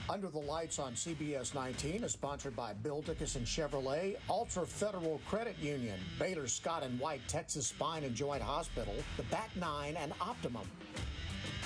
Under the Lights on CBS19 is sponsored by Bill Dickinson Chevrolet, Ultra Federal Credit Union, Baylor Scott and White Texas Spine and Joint Hospital, the Back Nine, and Optimum.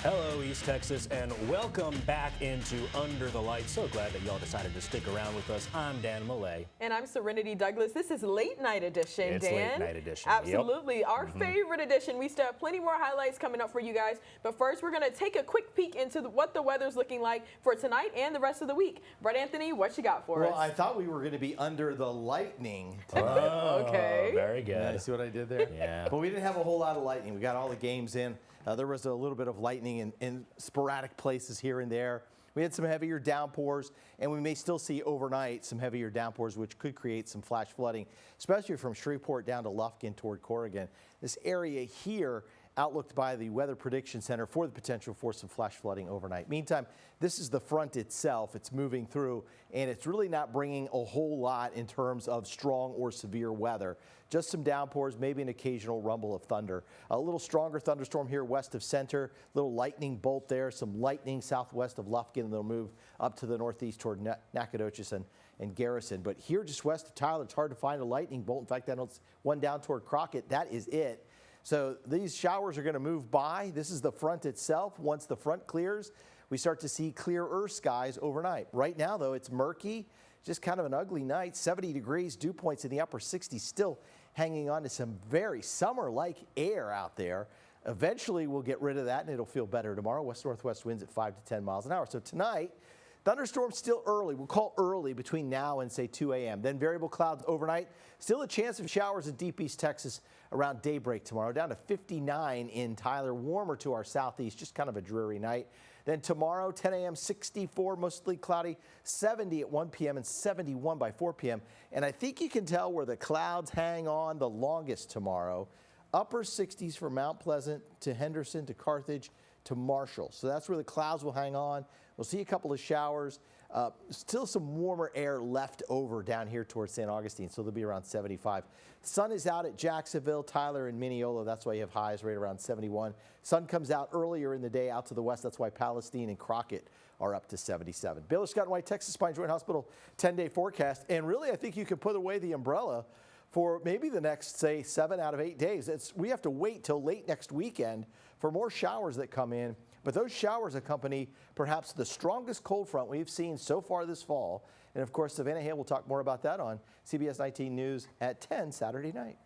Hello, East Texas, and welcome back into Under the Lights. So glad that y'all decided to stick around with us. I'm Dan Millay. And I'm Serenity Douglas. This is Late Night Edition, It's Dan. Late Night Edition. Absolutely. Yep. Our favorite edition. We still have plenty more highlights coming up for you guys. But first, we're going to take a quick peek into what the weather's looking like for tonight and the rest of the week. Brett Anthony, what you got for us? Well, I thought we were going to be under the lightning. Okay. Very good. Yeah, see what I did there? Yeah. But we didn't have a whole lot of lightning. We got all the games in. There was a little bit of lightning in sporadic places here and there. We had some heavier downpours, and we may still see overnight some heavier downpours, which could create some flash flooding, especially from Shreveport down to Lufkin toward Corrigan. This area here outlooked by the Weather Prediction Center for the potential for some flash flooding overnight. Meantime, this is the front itself. It's moving through, and it's really not bringing a whole lot in terms of strong or severe weather. Just some downpours, maybe an occasional rumble of thunder. A little stronger thunderstorm here west of center, little lightning bolt there, some lightning southwest of Lufkin, and they'll move up to the northeast toward Nacogdoches and Garrison. But here just west of Tyler, it's hard to find a lightning bolt. In fact, that's one down toward Crockett. That is it. So these showers are going to move by. This is the front itself. Once the front clears, we start to see clearer skies overnight. Right now, though, it's murky, just kind of an ugly night. 70 degrees, dew points in the upper 60s, still hanging on to some very summer-like air out there. Eventually, we'll get rid of that, and it'll feel better tomorrow. West-northwest winds at 5 to 10 miles an hour. So tonight, thunderstorms still early. We'll call early between now and, say, 2 a.m. Then variable clouds overnight. Still a chance of showers in deep East Texas around daybreak tomorrow. Down to 59 in Tyler. Warmer to our southeast. Just kind of a dreary night. Then tomorrow, 10 a.m., 64, mostly cloudy, 70 at 1 p.m. and 71 by 4 p.m. And I think you can tell where the clouds hang on the longest tomorrow. Upper 60s for Mount Pleasant to Henderson to Carthage to Marshall. So that's where the clouds will hang on. We'll see a couple of showers. Still some warmer air left over down here towards St. Augustine, so they'll be around 75. Sun is out at Jacksonville, Tyler, and Mineola. That's why you have highs right around 71. Sun comes out earlier in the day out to the west. That's why Palestine and Crockett are up to 77. Baylor Scott and White Texas Spine Joint Hospital 10-day forecast. And really, I think you can put away the umbrella for maybe the next, say, 7 out of 8 days. We have to wait till late next weekend for more showers that come in. But those showers accompany perhaps the strongest cold front we've seen so far this fall. And of course, Savannah Hale will talk more about that on CBS 19 News at 10 Saturday night.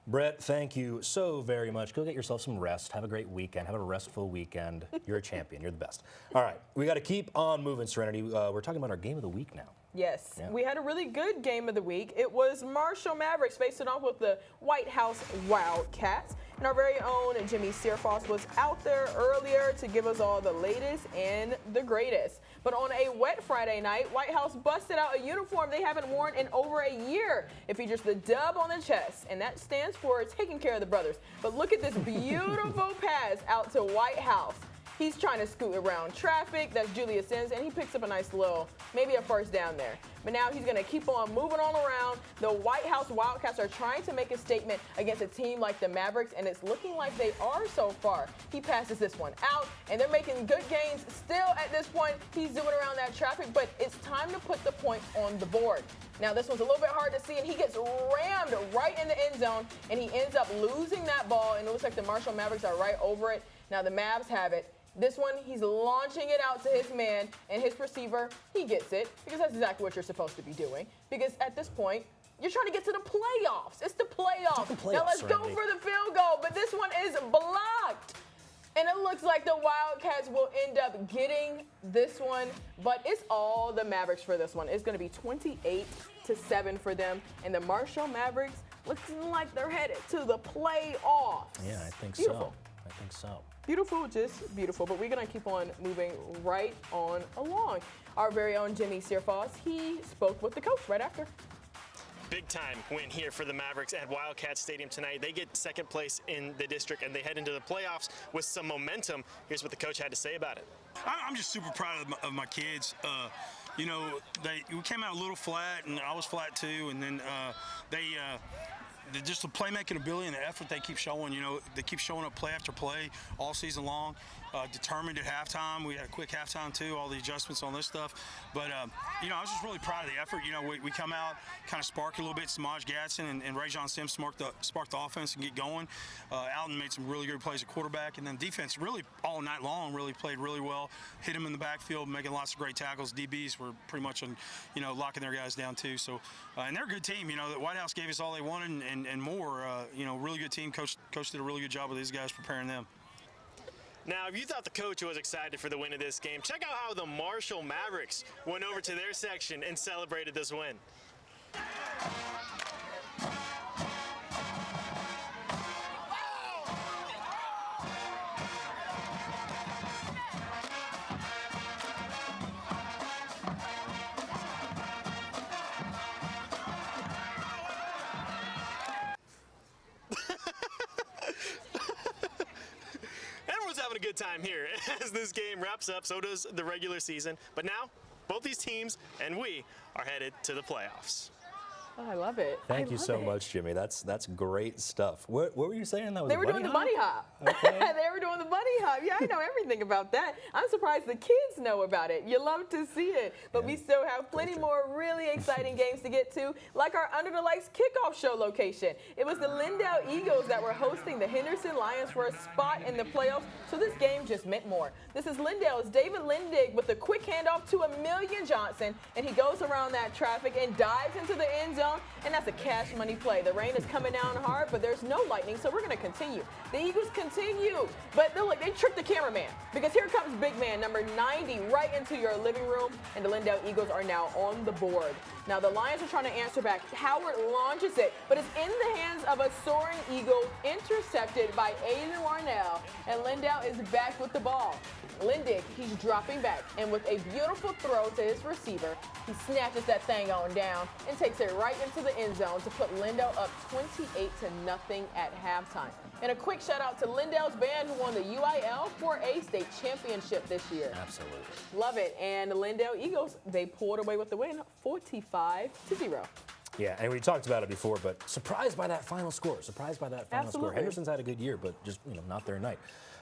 Brett, thank you so very much. Go get yourself some rest. Have a great weekend. Have a restful weekend. You're a champion. You're the best. All right, we got to keep on moving, Serenity. We're talking about our game of the week now. Yes, Yeah. We had a really good game of the week. It was Marshall Mavericks facing off with the White House Wildcats. And our very own Jimmy Searfoss was out there earlier to give us all the latest and the greatest. But on a wet Friday night, White House busted out a uniform they haven't worn in over a year. It features the dub on the chest, and that stands for taking care of the brothers. But look at this beautiful pass out to White House. He's trying to scoot around traffic. That's Julius Sims, and he picks up a nice little, maybe a first down there. But now he's going to keep on moving on around. The White House Wildcats are trying to make a statement against a team like the Mavericks, and it's looking like they are so far. He passes this one out, and they're making good gains still at this point. He's zooming around that traffic, but it's time to put the point on the board. Now, this one's a little bit hard to see, and he gets rammed right in the end zone, and he ends up losing that ball, and it looks like the Marshall Mavericks are right over it. Now, the Mavs have it. This one, he's launching it out to his man, and his receiver, he gets it, because that's exactly what you're supposed to be doing. Because at this point, you're trying to get to the playoffs. It's the playoffs. Now let's go for the field goal, but this one is blocked. And it looks like the Wildcats will end up getting this one, but it's all the Mavericks for this one. It's going to be 28-7 for them, and the Marshall Mavericks looking like they're headed to the playoffs. Yeah, I think Beautiful. so. I think so. Beautiful, just beautiful. But we're going to keep on moving right on along. Our very own Jimmy Searfoss, he spoke with the coach right after. Big time win here for the Mavericks at Wildcat Stadium tonight. They get second place in the district, and they head into the playoffs with some momentum. Here's what the coach had to say about it. I'm just super proud of my kids. You know, we came out a little flat, and I was flat too, and then just the playmaking ability and the effort they keep showing, you know, they keep showing up play after play all season long. determined at halftime. We had a quick halftime too, all the adjustments on this stuff. But you know, I was just really proud of the effort. You know, we come out, kind of spark a little bit. Samaj Gatson and Rajon Sims sparked the offense and get going. Alton made some really good plays at quarterback, and then defense really all night long really played really well. Hit him in the backfield, making lots of great tackles. DBs were pretty much on, you know, locking their guys down too. So, and they're a good team. You know, the White House gave us all they wanted and more. You know, really good team. Coach did a really good job with these guys preparing them. Now, if you thought the coach was excited for the win of this game, check out how the Marshall Mavericks went over to their section and celebrated this win. Having a good time here as this game wraps up. So does the regular season. But now, both these teams and we are headed to the playoffs. Oh, I love it. Thank you so much, Jimmy. That's great stuff. What were you saying? That was they were doing the bunny hop. Okay. They were doing the bunny hop. Yeah, I know everything about that. I'm surprised the kids know about it. You love to see it. But we still have plenty more really exciting games to get to, like our Under the Lights kickoff show location. It was the Lindale Eagles that were hosting the Henderson Lions for a spot in the playoffs, so this game just meant more. This is Lindale's David Lindig with a quick handoff to Emilion Johnson, and he goes around that traffic and dives into the end zone. And that's a cash money play. The rain is coming down hard, but there's no lightning, so we're going to continue. The Eagles continue, but look, they tricked the cameraman because here comes big man number 90 right into your living room, and the Lindale Eagles are now on the board. Now the Lions are trying to answer back. Howard launches it, but it's in the hands of a soaring Eagle, intercepted by Aiden Warnell, and Lindale is back with the ball. Lindig, he's dropping back, and with a beautiful throw to his receiver, he snatches that thing on down and takes it right into the end zone to put Lindale up 28-0 at halftime. And a quick shout out to Lindale's band, who won the UIL 4A state championship this year. Absolutely. Love it. And the Lindale Eagles, they pulled away with the win, 45-0. Yeah, and we talked about it before, but surprised by that final score. Surprised by that final score. Henderson's had a good year, but just not their night.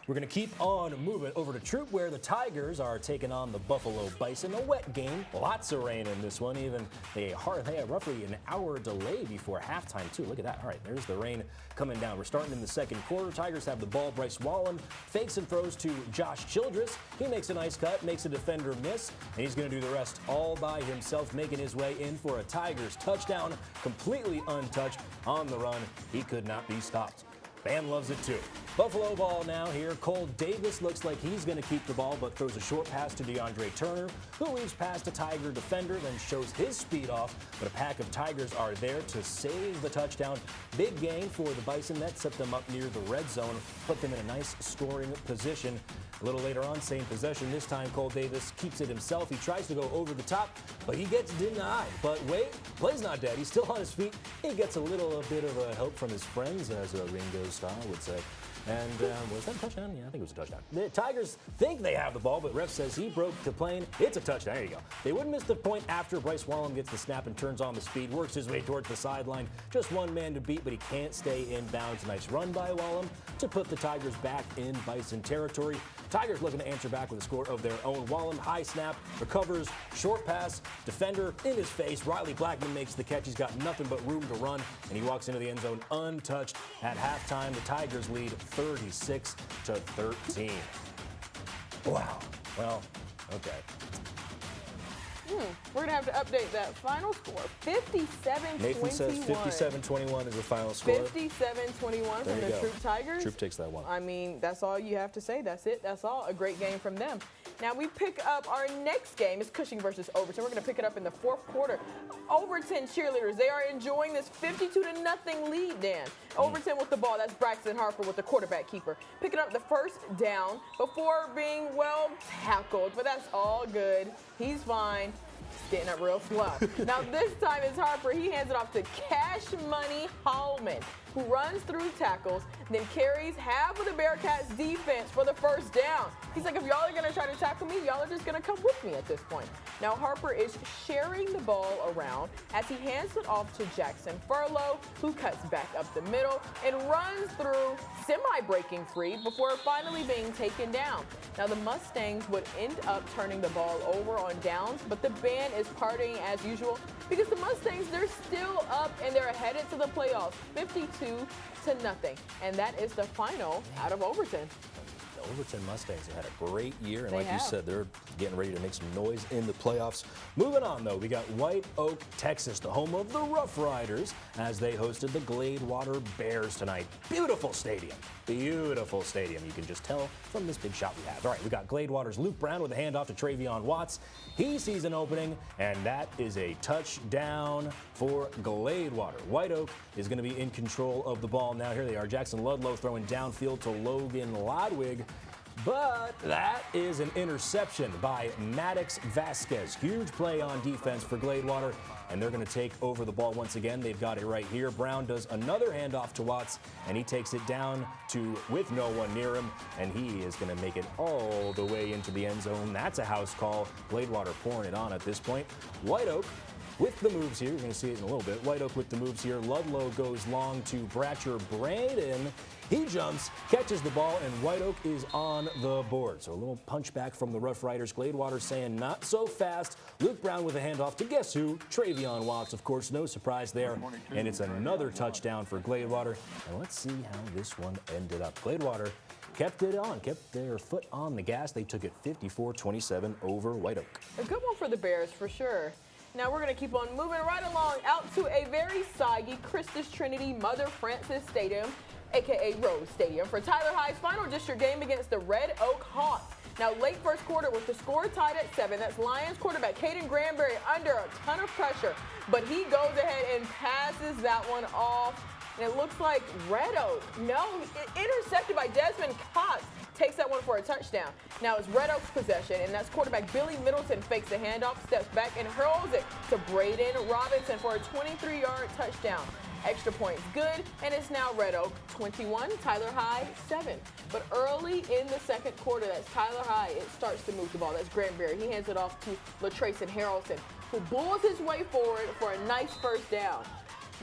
We're going to keep on moving over to Troop, where the Tigers are taking on the Buffalo Bison. A wet game, lots of rain in this one. Even they had roughly an hour delay before halftime, too. Look at that. All right, there's the rain coming down. We're starting in the second quarter. Tigers have the ball. Bryce Wallen fakes and throws to Josh Childress. He makes a nice cut, makes a defender miss, and he's going to do the rest all by himself, making his way in for a Tigers touchdown, completely untouched on the run. He could not be stopped. Fan loves it too. Buffalo ball now here. Cole Davis looks like he's going to keep the ball, but throws a short pass to DeAndre Turner, who weaves past a Tiger defender, then shows his speed off. But a pack of Tigers are there to save the touchdown. Big gain for the Bison. That set them up near the red zone, put them in a nice scoring position. A little later on, same possession. This time, Cole Davis keeps it himself. He tries to go over the top, but he gets denied. But wait, play's not dead. He's still on his feet. He gets a little bit of a help from his friends, as Ringo Starr would say. And was that a touchdown? Yeah, I think it was a touchdown. The Tigers think they have the ball, but ref says he broke the plane. It's a touchdown. There you go. They wouldn't miss the point after Bryce Wallen gets the snap and turns on the speed, works his way towards the sideline. Just one man to beat, but he can't stay in bounds. Nice run by Wallen to put the Tigers back in Bison territory. Tigers looking to answer back with a score of their own. Wallen, high snap, recovers, short pass, defender in his face. Riley Blackman makes the catch. He's got nothing but room to run, and he walks into the end zone untouched. At halftime, the Tigers lead 36-13. Wow. Well, okay. We're going to have to update that final score. 57-21. Nathan says 57-21 is the final score. 57-21 from the Troop Tigers. Troop takes that one. I mean, that's all you have to say. That's it. That's all. A great game from them. Now we pick up our next game. It's Cushing versus Overton. We're going to pick it up in the fourth quarter. Overton cheerleaders, they are enjoying this 52-0 lead, Dan. Overton with the ball. That's Braxton Harper with the quarterback keeper. Picking up the first down before being well tackled, but that's all good. He's fine. It's getting up real slow. Now this time it's Harper. He hands it off to Cash Money Hallman, who runs through tackles, then carries half of the Bearcats defense for the first down. He's like, if y'all are gonna try to tackle me, y'all are just gonna come with me at this point. Now Harper is sharing the ball around as he hands it off to Jackson Furlow, who cuts back up the middle and runs through, semi-breaking free before finally being taken down. Now the Mustangs would end up turning the ball over on downs, but the band is partying as usual because the Mustangs, they're still up and they're headed to the playoffs, 52-0. And that is the final out of Overton. The Overton Mustangs have had a great year, and They like you have. said, they're getting ready to make some noise in the playoffs. Moving on, though, we got White Oak, Texas, the home of the Rough Riders, as they hosted the Gladewater Bears tonight. Beautiful stadium. Beautiful stadium. You can just tell from this big shot we have. All right, we got Gladewater's Luke Brown with a handoff to Travion Watts. He sees an opening, and that is a touchdown for Gladewater. White Oak is going to be in control of the ball now. Here they are. Jackson Ludlow throwing downfield to Logan Lodwig. But that is an interception by Maddox Vasquez. Huge play on defense for Gladewater, and they're going to take over the ball once again. They've got it right here. Brown does another handoff to Watts, and he takes it down with no one near him, and he is going to make it all the way into the end zone. That's a house call. Gladewater pouring it on at this point. White Oak with the moves here. You're going to see it in a little bit. White Oak with the moves here. Ludlow goes long to Bratcher Braden. He jumps, catches the ball, and White Oak is on the board. So a little punch back from the Rough Riders. Gladewater saying not so fast. Luke Brown with a handoff to guess who? Travion Watts, of course. No surprise there. And it's another touchdown for Gladewater. And let's see how this one ended up. Gladewater kept it on, kept their foot on the gas. They took it 54-27 over White Oak. A good one for the Bears, for sure. Now we're going to keep on moving right along out to a very soggy Christus Trinity Mother Frances Stadium, a.k.a. Rose Stadium, for Tyler High's final district game against the Red Oak Hawks. Now, late first quarter with the score tied at 7, that's Lions quarterback Caden Granberry under a ton of pressure, but he goes ahead and passes that one off. And it looks like Red Oak, intercepted by Desmond Cox, takes that one for a touchdown. Now it's Red Oak's possession, and that's quarterback Billy Middleton fakes the handoff, steps back, and hurls it to Braden Robinson for a 23-yard touchdown. Extra points good, and it's now Red Oak 21, Tyler High 7. But early in the second quarter, that's Tyler High, it starts to move the ball. That's Granberry. He hands it off to LaTrayson Harrelson, who bulls his way forward for a nice first down.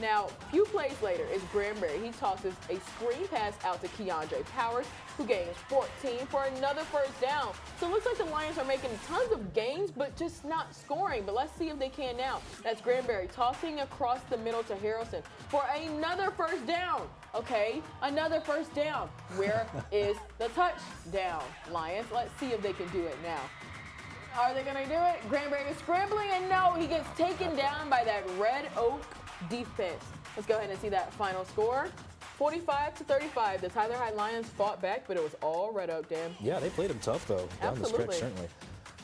Now, a few plays later, it's Granberry. He tosses a screen pass out to Keandre Powers, who gains 14 for another first down. So it looks like the Lions are making tons of gains, but just not scoring. But let's see if they can now. That's Granberry tossing across the middle to Harrelson for another first down. Okay, another first down. Where is the touchdown, Lions? Let's see if they can do it now. Are they going to do it? Granberry is scrambling, and no, he gets taken down by that Red Oak defense. Let's go ahead and see that final score. 45-35. The Tyler High Lions fought back, but it was all Red Oak, Dan. Yeah, they played them tough, though, down the stretch, certainly.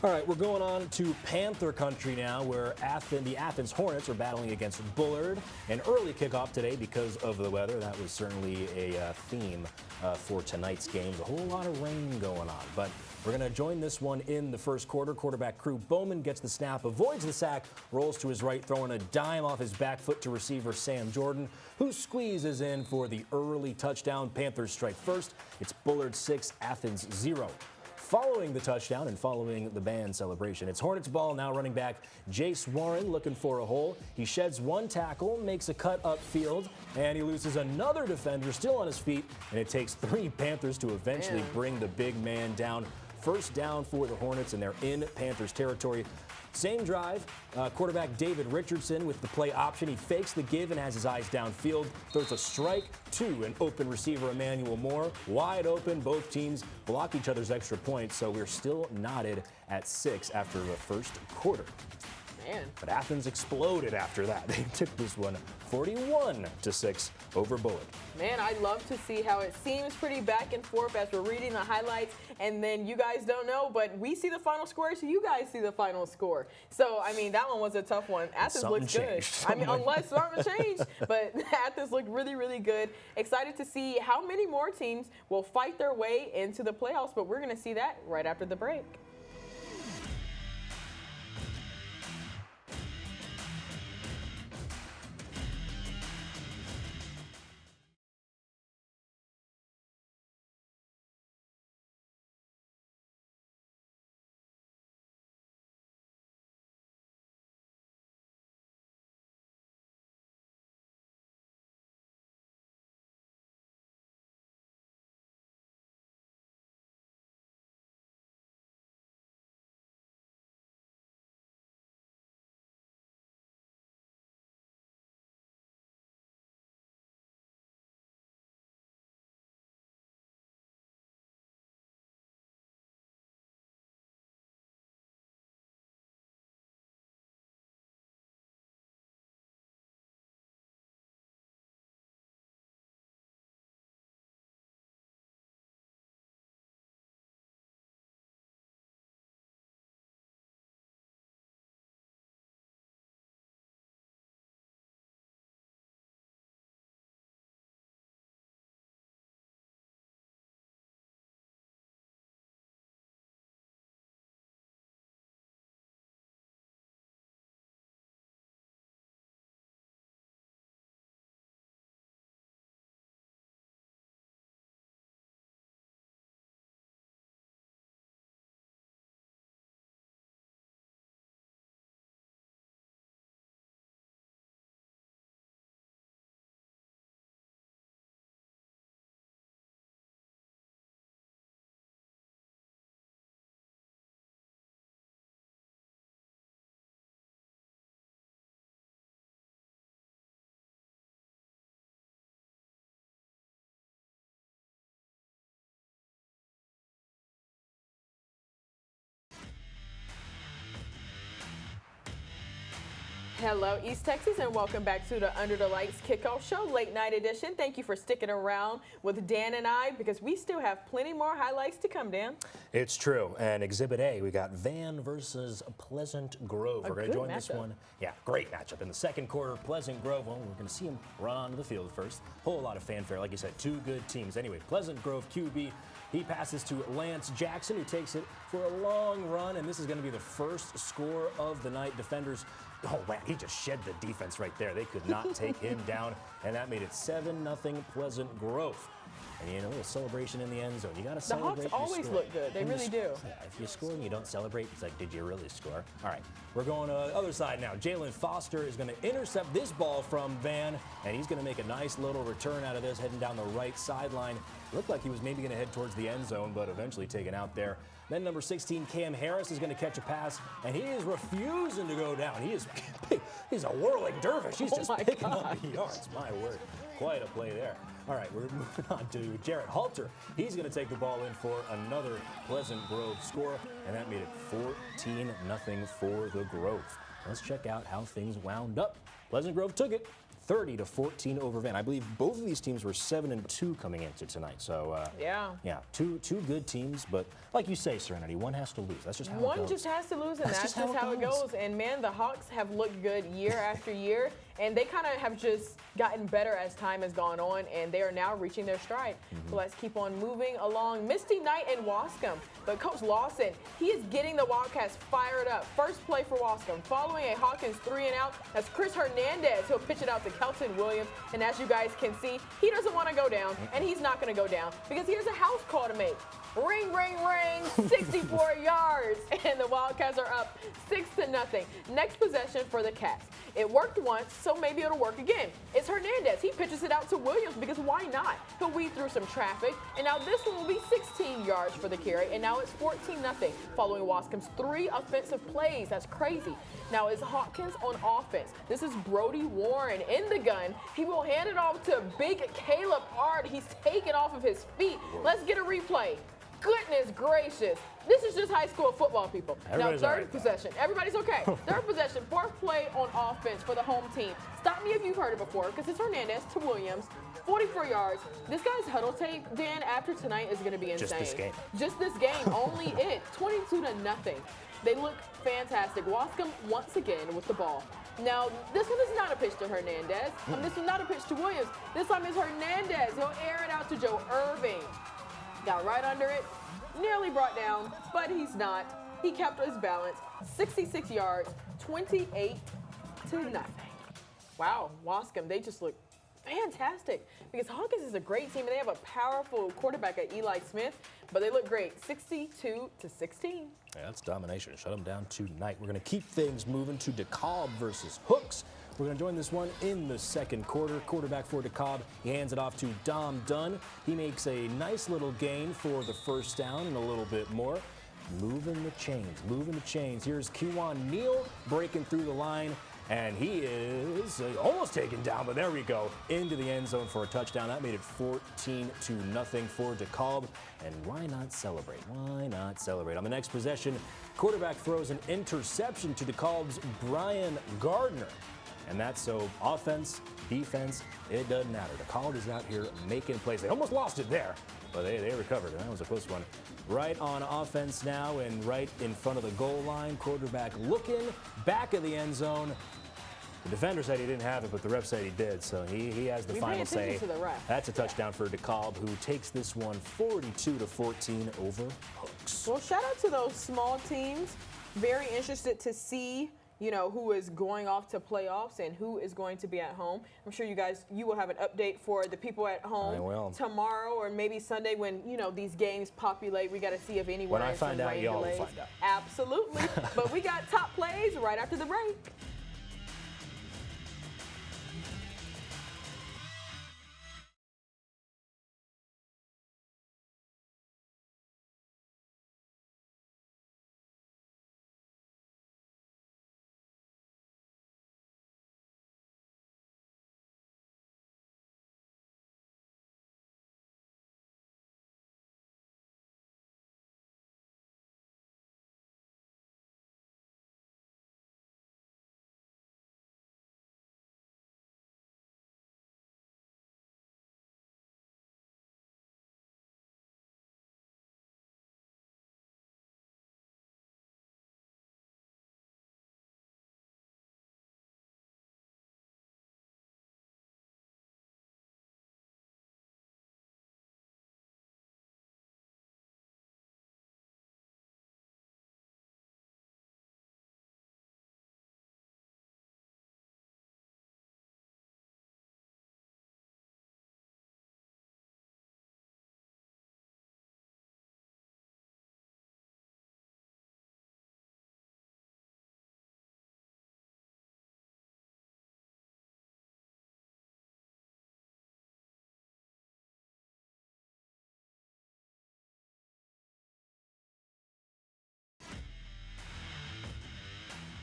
All right, we're going on to Panther country now, where the Athens Hornets are battling against Bullard. An early kickoff today because of the weather. That was certainly a theme for tonight's games. A whole lot of rain going on, but we're going to join this one in the first quarter. Quarterback Crew Bowman gets the snap, avoids the sack, rolls to his right, throwing a dime off his back foot to receiver Sam Jordan, who squeezes in for the early touchdown. Panthers strike first. It's Bullard 6, Athens 0. Following the touchdown and following the band celebration, it's Hornets ball, now running back Jace Warren looking for a hole. He sheds one tackle, makes a cut upfield, and he loses another defender still on his feet, and it takes 3 Panthers to eventually bring the big man down. First down for the Hornets, and they're in Panthers territory. Same drive, quarterback David Richardson with the play option. He fakes the give and has his eyes downfield, throws a strike to an open receiver, Emmanuel Moore. Wide open, both teams block each other's extra points, so we're still knotted at 6 after the first quarter. Man. But Athens exploded after that. They took this one 41-6 over Bullard. Man, I love to see how it seems pretty back and forth as we're reading the highlights, and then you guys don't know, but we see the final score, so you guys see the final score. So, I mean, that one was a tough one. Athens looks good. I mean, unless something changed, but Athens looked really, really good. Excited to see how many more teams will fight their way into the playoffs, but we're going to see that right after the break. Hello, East Texas, and welcome back to the Under the Lights Kickoff Show, late night edition. Thank you for sticking around with Dan and I because we still have plenty more highlights to come, Dan. It's true. And Exhibit A, we got Van versus Pleasant Grove. We're going to join this one. Yeah, great matchup. In the second quarter, Pleasant Grove, well, we're going to see them run onto the field first. Whole lot of fanfare. Like you said, two good teams. Anyway, Pleasant Grove QB, he passes to Lance Jackson, who takes it for a long run, and this is going to be the first score of the night. Defenders, oh man, he just shed the defense right there. They could not take him down, and that made it 7-0 Pleasant Grove. And you know, a celebration in the end zone. You got to celebrate. The Hawks always look good. They really do. Yeah, if you score and you don't celebrate, it's like, did you really score? All right, we're going to the other side now. Jalen Foster is going to intercept this ball from Van, and he's going to make a nice little return out of this, heading down the right sideline. Looked like he was maybe going to head towards the end zone, but eventually taken out there. Then number 16, Cam Harris, is going to catch a pass, and he is refusing to go down. He's a whirling dervish. He's just picking up the yards. My word, quite a play there. All right, we're moving on to Jarrett Halter. He's going to take the ball in for another Pleasant Grove score, and that made it 14-0 for the Grove. Let's check out how things wound up. Pleasant Grove took it 30-14 over Van. I believe both of these teams were 7-2 coming into tonight. So yeah, two good teams, but like you say, Serenity, one has to lose. That's just how it goes. One just has to lose, and that's just how it goes. And man, the Hawks have looked good year after year, and they kind of have just gotten better as time has gone on, and they are now reaching their stride. So let's keep on moving along. Misty night in Wascom, but Coach Lawson, he is getting the Wildcats fired up. First play for Wascom, following a Hawkins 3-and-out. That's Chris Hernandez. He'll pitch it out to Kelton Williams, and as you guys can see, he doesn't want to go down, and he's not going to go down because he has a house call to make. Ring, ring, ring, 64 yards, and the Wildcats are up 6-0. Next possession for the Cats. It worked once, so maybe it'll work again. It's Hernandez. He pitches it out to Williams because why not? He'll weed through some traffic, and now this one will be 16 yards for the carry, and now it's 14-0 following Wascom's 3 offensive plays. That's crazy. Now it's Hawkins on offense. This is Brody Warren in the gun. He will hand it off to big Caleb Ard. He's taken off of his feet. Let's get a replay. Goodness gracious. This is just high school football, people. Everybody's now, third possession. Everybody's okay. Third possession, fourth play on offense for the home team. Stop me if you've heard it before, because it's Hernandez to Williams. 44 yards. This guy's huddle tape, Dan, after tonight is going to be insane. Just this game. Just this game. Only it. 22-0. They look fantastic. Wascom once again with the ball. Now, this one is not a pitch to Hernandez. This is not a pitch to Williams. This time it's Hernandez. He'll air it out to Joe Irving. Got right under it, nearly brought down, but he's not. He kept his balance. 66 yards, 28-0. Wow, Wascom, they just look fantastic because Hawkins is a great team and they have a powerful quarterback at Eli Smith, but they look great. 62-16. Yeah, that's domination. Shut them down tonight. We're going to keep things moving to DeKalb versus Hooks. We're going to join this one in the second quarter. Quarterback for DeKalb, he hands it off to Dom Dunn. He makes a nice little gain for the first down and a little bit more. Moving the chains. Here's Kewan Neal breaking through the line, and he is almost taken down, but there we go, into the end zone for a touchdown. That made it 14-0 for DeKalb, and why not celebrate? Why not celebrate? On the next possession, quarterback throws an interception to DeKalb's Brian Gardner. And that's so offense, defense, it doesn't matter. DeKalb is out here making plays. They almost lost it there, but they recovered, and that was a close one. Right on offense now and right in front of the goal line. Quarterback looking, back of the end zone. The defender said he didn't have it, but the ref said he did, so he has the final say. That's a touchdown for DeKalb, who takes this one 42-14 over Hooks. Well, shout out to those small teams. Very interested to see who is going off to playoffs and who is going to be at home. I'm sure you will have an update for the people at home tomorrow or maybe Sunday when, these games populate. We got to see if anyone When I find out, y'all will find out. Absolutely. But we got top plays right after the break.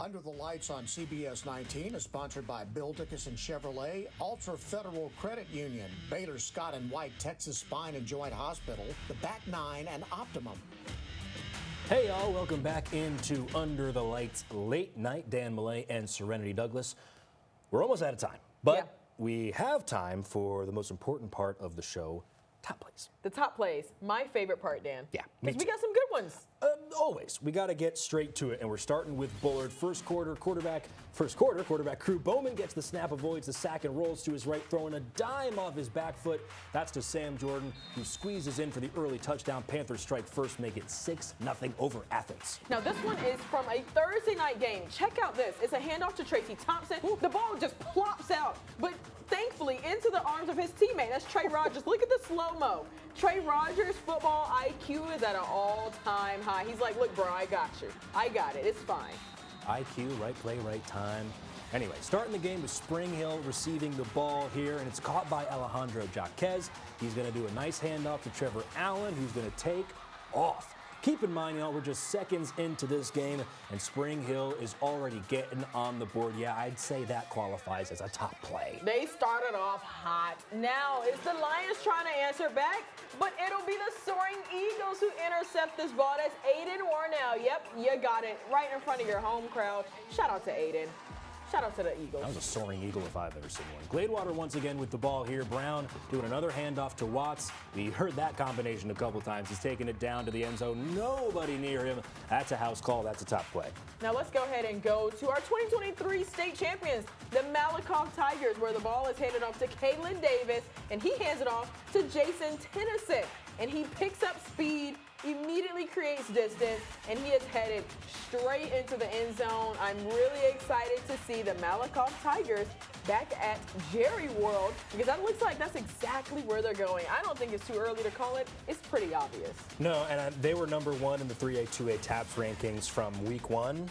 Under the Lights on CBS19 is sponsored by Bill Dickinson Chevrolet, Ultra Federal Credit Union, Baylor Scott and White Texas Spine and Joint Hospital, the Back 9, and Optimum. Hey y'all, welcome back into Under the Lights Late Night. Dan Millay and Serenity Douglas. We're almost out of time, but we have time for the most important part of the show, top plays. The top plays, my favorite part, Dan. Yeah, because we got some good ones. Always. We got to get straight to it, and we're starting with Bullard. First quarter, quarterback Crew Bowman gets the snap, avoids the sack, and rolls to his right, throwing a dime off his back foot. That's to Sam Jordan, who squeezes in for the early touchdown. Panthers strike first, make it 6-0 over Athens. Now, this one is from a Thursday night game. Check out this. It's a handoff to Tracy Thompson. The ball just plops out, but thankfully into the arms of his teammate. That's Trey Rogers. Look at the slow-mo. Trey Rogers' football IQ is at an all-time high. He's like, look, bro, I got you. I got it. It's fine. IQ, right play, right time. Anyway, starting the game with Spring Hill receiving the ball here, and it's caught by Alejandro Jaquez. He's going to do a nice handoff to Trevor Allen, who's going to take off. Keep in mind, y'all, we're just seconds into this game, and Spring Hill is already getting on the board. Yeah, I'd say that qualifies as a top play. They started off hot. Now it's the Lions trying to answer back, but it'll be the Soaring Eagles who intercept this ball. That's Aiden Warnell. Yep, you got it. Right in front of your home crowd. Shout out to Aiden. Shout out to the Eagles. That was a soaring eagle if I've ever seen one. Gladewater once again with the ball here. Brown doing another handoff to Watts. We heard that combination a couple times. He's taking it down to the end zone. Nobody near him. That's a house call. That's a top play. Now let's go ahead and go to our 2023 state champions, the Malakoff Tigers, where the ball is handed off to Kalen Davis, and he hands it off to Jason Tennyson. And he picks up speed, immediately creates distance, and he is headed straight into the end zone. I'm really excited to see the Malakoff Tigers back at Jerry World, because that looks like that's exactly where they're going. I don't think it's too early to call it. It's pretty obvious. No, and they were number 1 in the 3A, 2A TAPS rankings from week 1.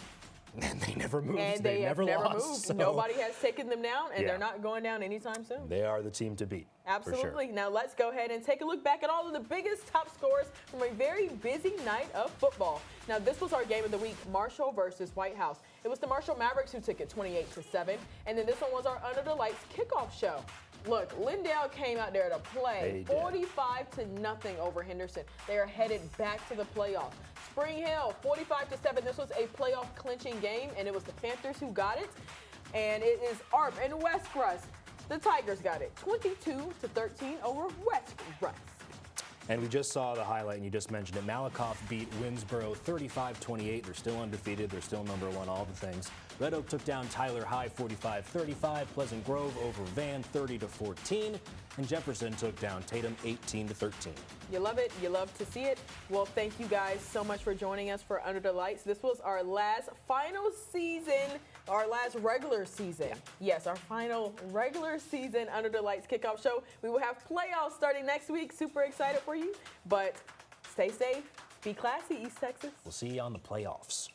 And they never moved. And they have never lost, moved. So. Nobody has taken them down, and they're not going down anytime soon. They are the team to beat. Absolutely. For sure. Now let's go ahead and take a look back at all of the biggest top scores from a very busy night of football. Now this was our game of the week, Marshall versus White House. It was the Marshall Mavericks who took it 28-7, and then this one was our Under the Lights kickoff show. Look, Lindale came out there to play 45-0 over Henderson. They are headed back to the playoffs. Spring Hill, 45-7. This was a playoff clinching game, and it was the Panthers who got it. And it is ARP and West Russ. The Tigers got it, 22-13 over West Russ. And we just saw the highlight, and you just mentioned it. Malakoff beat Winsboro 35-28. They're still undefeated. They're still number 1, all the things. Red Oak took down Tyler High 45-35. Pleasant Grove over Van 30-14. And Jefferson took down Tatum 18-13. You love it. You love to see it. Well, thank you guys so much for joining us for Under the Lights. This was our last final season, our last regular season. Yes, our final regular season Under the Lights kickoff show. We will have playoffs starting next week. Super excited for you. But stay safe. Be classy, East Texas. We'll see you on the playoffs.